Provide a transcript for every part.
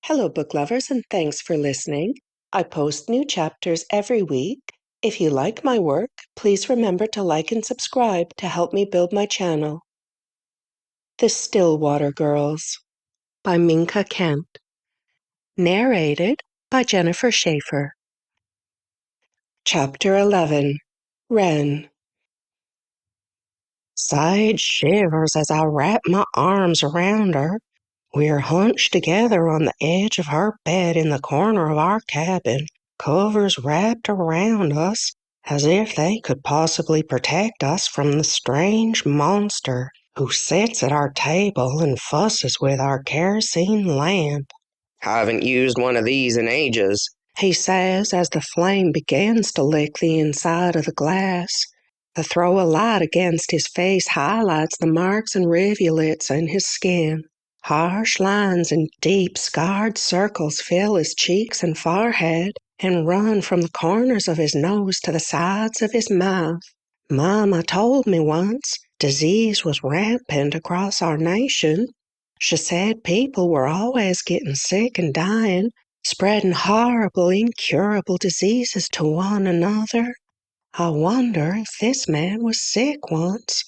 Hello, book lovers, and thanks for listening. I post new chapters every week. If you like my work, please remember to like and subscribe to help me build my channel. The Stillwater Girls by Minka Kent. Narrated by Jennifer Schafer. Chapter 11. Wren. Side shivers as I wrap my arms around her. We're hunched together on the edge of her bed in the corner of our cabin, covers wrapped around us as if they could possibly protect us from the strange monster who sits at our table and fusses with our kerosene lamp. Haven't used one of these in ages, he says as the flame begins to lick the inside of the glass. The throw of light against his face highlights the marks and rivulets in his skin. Harsh lines and deep, scarred circles fill his cheeks and forehead and run from the corners of his nose to the sides of his mouth. Mama told me once disease was rampant across our nation. She said people were always getting sick and dying, spreading horrible, incurable diseases to one another. I wonder if this man was sick once,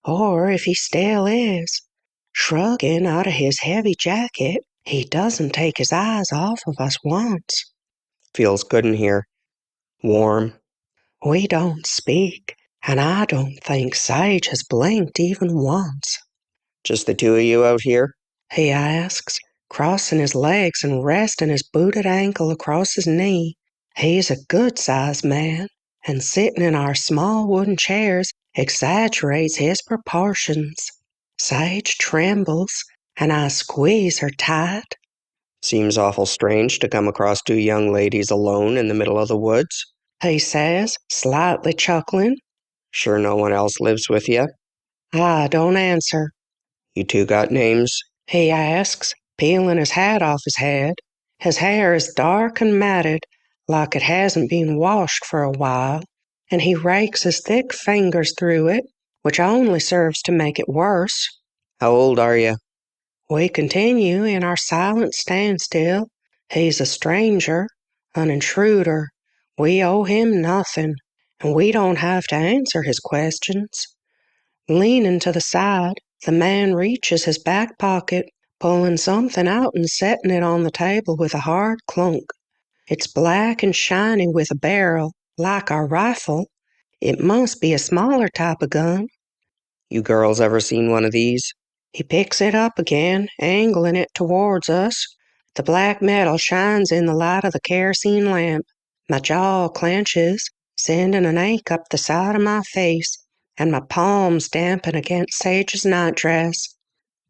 or if he still is. Shrugging out of his heavy jacket, he doesn't take his eyes off of us once. Feels good in here. Warm. We don't speak, and I don't think Sage has blinked even once. Just the two of you out here? He asks, crossing his legs and resting his booted ankle across his knee. He's a good-sized man, and sitting in our small wooden chairs exaggerates his proportions. Sage trembles, and I squeeze her tight. Seems awful strange to come across two young ladies alone in the middle of the woods, he says, slightly chuckling. Sure no one else lives with you? I don't answer. You two got names? He asks, peeling his hat off his head. His hair is dark and matted, like it hasn't been washed for a while, and he rakes his thick fingers through it, which only serves to make it worse. How old are you? We continue in our silent standstill. He's a stranger, an intruder. We owe him nothing, and we don't have to answer his questions. Leaning to the side, the man reaches his back pocket, pulling something out and setting it on the table with a hard clunk. It's black and shiny with a barrel, like our rifle. It must be a smaller type of gun. You girls ever seen one of these? He picks it up again, angling it towards us. The black metal shines in the light of the kerosene lamp. My jaw clenches, sending an ache up the side of my face, and my palms dampen against Sage's nightdress.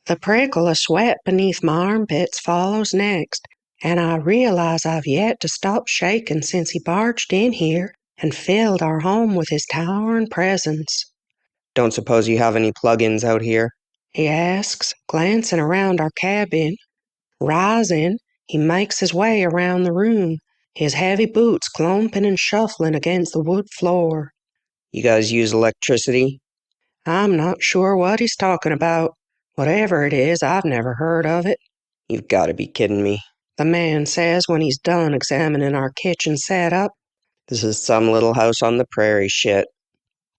The prickle of sweat beneath my armpits follows next, and I realize I've yet to stop shaking since he barged in here and filled our home with his towering presence. Don't suppose you have any plug-ins out here? He asks, glancing around our cabin. Rising, he makes his way around the room, his heavy boots clumping and shuffling against the wood floor. You guys use electricity? I'm not sure what he's talking about. Whatever it is, I've never heard of it. You've got to be kidding me, the man says when he's done examining our kitchen setup. This is some little house on the prairie shit.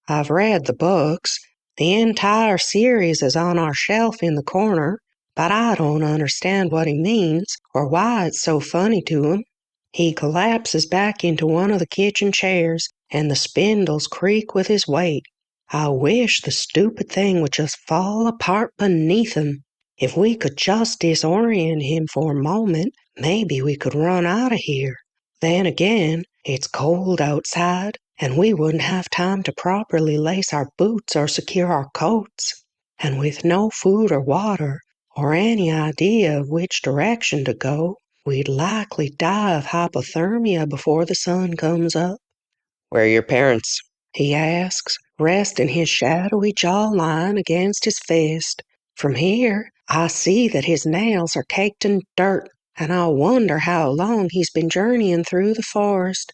I've read the books. The entire series is on our shelf in the corner, but I don't understand what he means or why it's so funny to him. He collapses back into one of the kitchen chairs, and the spindles creak with his weight. I wish the stupid thing would just fall apart beneath him. If we could just disorient him for a moment, maybe we could run out of here. Then again, it's cold outside, and we wouldn't have time to properly lace our boots or secure our coats. And with no food or water, or any idea of which direction to go, we'd likely die of hypothermia before the sun comes up. Where are your parents? He asks, resting his shadowy jawline against his fist. From here, I see that his nails are caked in dirt, and I wonder how long he's been journeying through the forest.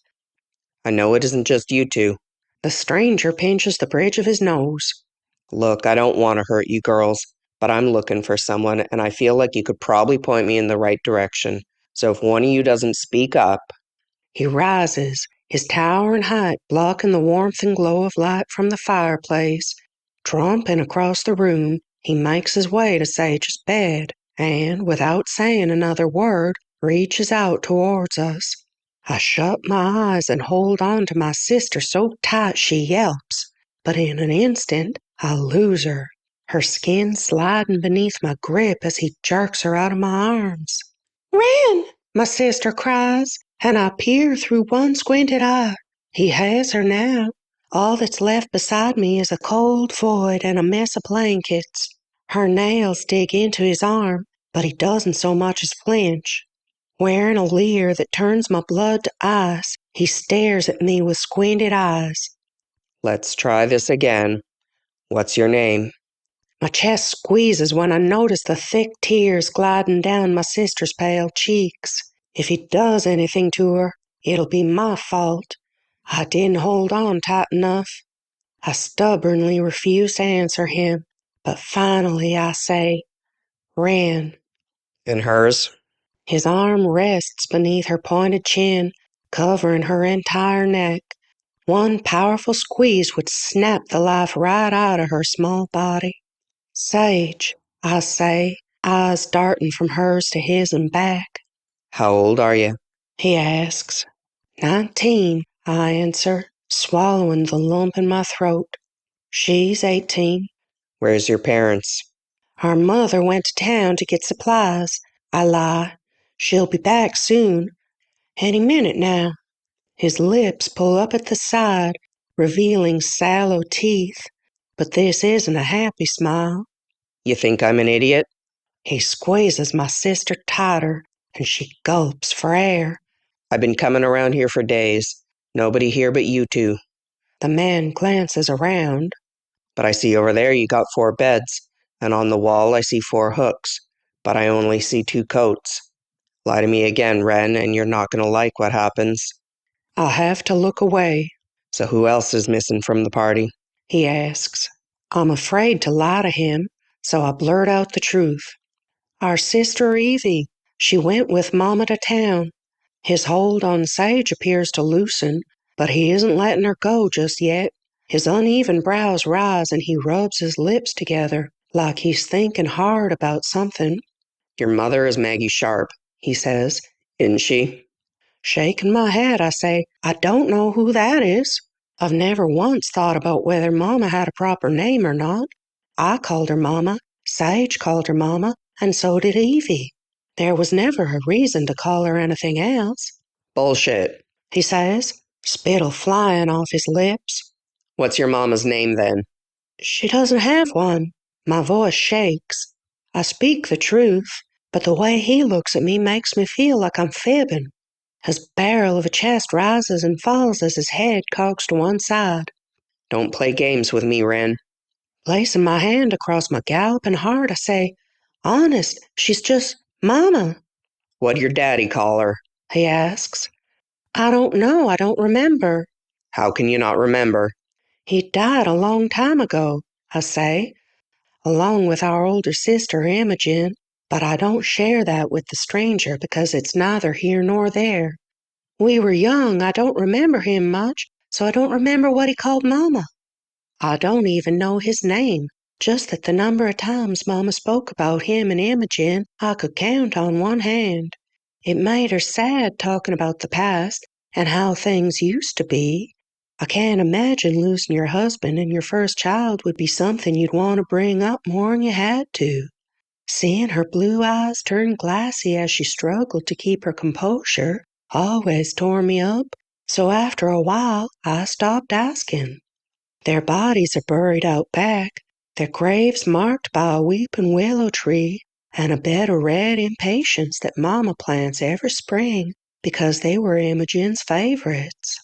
I know it isn't just you two. The stranger pinches the bridge of his nose. Look, I don't want to hurt you girls, but I'm looking for someone, and I feel like you could probably point me in the right direction. So if one of you doesn't speak up, He rises, his towering height blocking the warmth and glow of light from the fireplace. Tramping across the room, he makes his way to Sage's bed and, without saying another word, reaches out towards us. I shut my eyes and hold on to my sister so tight she yelps, but in an instant I lose her, her skin sliding beneath my grip as he jerks her out of my arms. "Ren!" my sister cries, and I peer through one squinted eye. He has her now. All that's left beside me is a cold void and a mess of blankets. Her nails dig into his arm, but he doesn't so much as flinch. Wearing a leer that turns my blood to ice, he stares at me with squinted eyes. let's try this again. What's your name? My chest squeezes when I notice the thick tears gliding down my sister's pale cheeks. If he does anything to her, it'll be my fault. I didn't hold on tight enough. I stubbornly refuse to answer him, but finally I say, "Ren." And hers? His arm rests beneath her pointed chin, covering her entire neck. One powerful squeeze would snap the life right out of her small body. "Sage," I say, eyes darting from hers to his and back. How old are you? He asks. 19, I answer, swallowing the lump in my throat. She's 18. Where's your parents? Our mother went to town to get supplies. I lie. She'll be back soon. Any minute now. His lips pull up at the side, revealing sallow teeth. But this isn't a happy smile. You think I'm an idiot? He squeezes my sister tighter, and she gulps for air. I've been coming around here for days. Nobody here but you two. The man glances around. But I see over there you got 4 beds, and on the wall I see 4 hooks, but I only see 2 coats. Lie to me again, Ren, and you're not going to like what happens. I have to look away. So who else is missing from the party? He asks. I'm afraid to lie to him, so I blurt out the truth. Our sister Evie. She went with Mama to town. His hold on Sage appears to loosen, but he isn't letting her go just yet. His uneven brows rise and he rubs his lips together like he's thinking hard about something. Your mother is Maggie Sharp, he says. Isn't she? Shaking my head, I say, I don't know who that is. I've never once thought about whether Mama had a proper name or not. I called her Mama, Sage called her Mama, and so did Evie. There was never a reason to call her anything else. Bullshit, He says, spittle flying off his lips. What's your mama's name then? She doesn't have one. My voice shakes. I speak the truth, but the way he looks at me makes me feel like I'm fibbing. His barrel of a chest rises and falls as his head cocks to one side. Don't play games with me, Ren. Placing my hand across my galloping heart, I say, Honest, she's just Mama. What'd your daddy call her? He asks. I don't know, I don't remember. How can you not remember? He died a long time ago, I say, along with our older sister Imogen, but I don't share that with the stranger because it's neither here nor there. We were young, I don't remember him much, so I don't remember what he called Mama. I don't even know his name, just that the number of times Mama spoke about him and Imogen I could count on one hand. It made her sad talking about the past and how things used to be. I can't imagine losing your husband and your first child would be something you'd want to bring up more'n you had to. Seeing her blue eyes turn glassy as she struggled to keep her composure always tore me up, so after a while I stopped asking. Their bodies are buried out back, their graves marked by a weeping willow tree and a bed of red impatiens that Mama plants every spring because they were Imogen's favorites.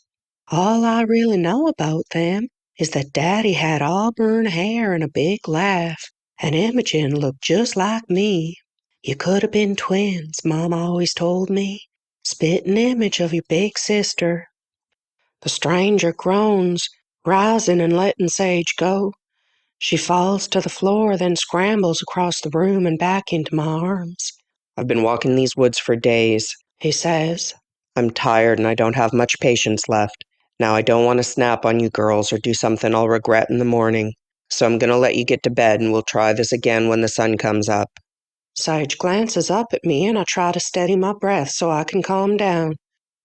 All I really know about them is that Daddy had auburn hair and a big laugh, and Imogen looked just like me. You could have been twins, Mama always told me. Spitting image of your big sister. The stranger groans, rising and letting Sage go. She falls to the floor, then scrambles across the room and back into my arms. I've been walking these woods for days. he says. I'm tired and I don't have much patience left. Now I don't want to snap on you girls or do something I'll regret in the morning. So I'm going to let you get to bed and we'll try this again when the sun comes up. Sage glances up at me and I try to steady my breath so I can calm down.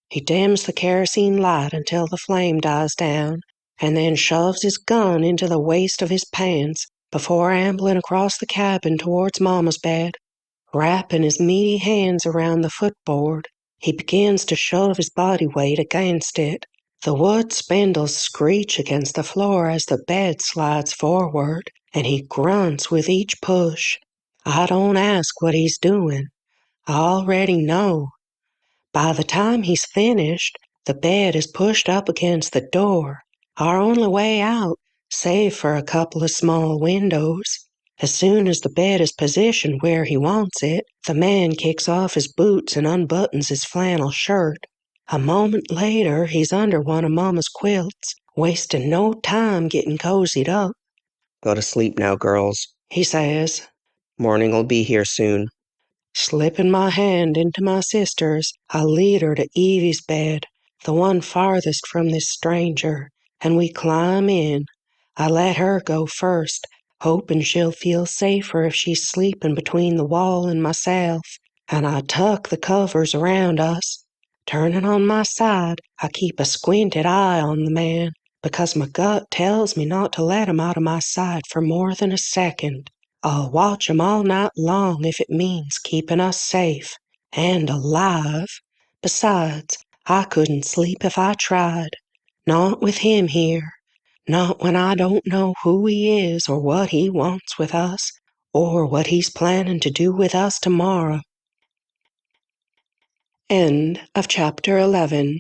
He dims the kerosene light until the flame dies down, and then shoves his gun into the waist of his pants before ambling across the cabin towards Mama's bed. Wrapping his meaty hands around the footboard, he begins to shove his body weight against it. The wood spindles screech against the floor as the bed slides forward, and he grunts with each push. I don't ask what he's doing. I already know. By the time he's finished, the bed is pushed up against the door, our only way out, save for a couple of small windows. As soon as the bed is positioned where he wants it, the man kicks off his boots and unbuttons his flannel shirt. A moment later, he's under one of Mama's quilts, wasting no time getting cozied up. Go to sleep now, girls, He says. Morning'll be here soon. Slipping my hand into my sister's, I lead her to Evie's bed, the one farthest from this stranger, and we climb in. I let her go first, hoping she'll feel safer if she's sleeping between the wall and myself, and I tuck the covers around us. Turning on my side, I keep a squinted eye on the man, because my gut tells me not to let him out of my sight for more than a second. I'll watch 'em all night long if it means keeping us safe and alive. Besides, I couldn't sleep if I tried. Not with him here. Not when I don't know who he is or what he wants with us, or what he's planning to do with us tomorrow. End of chapter 11.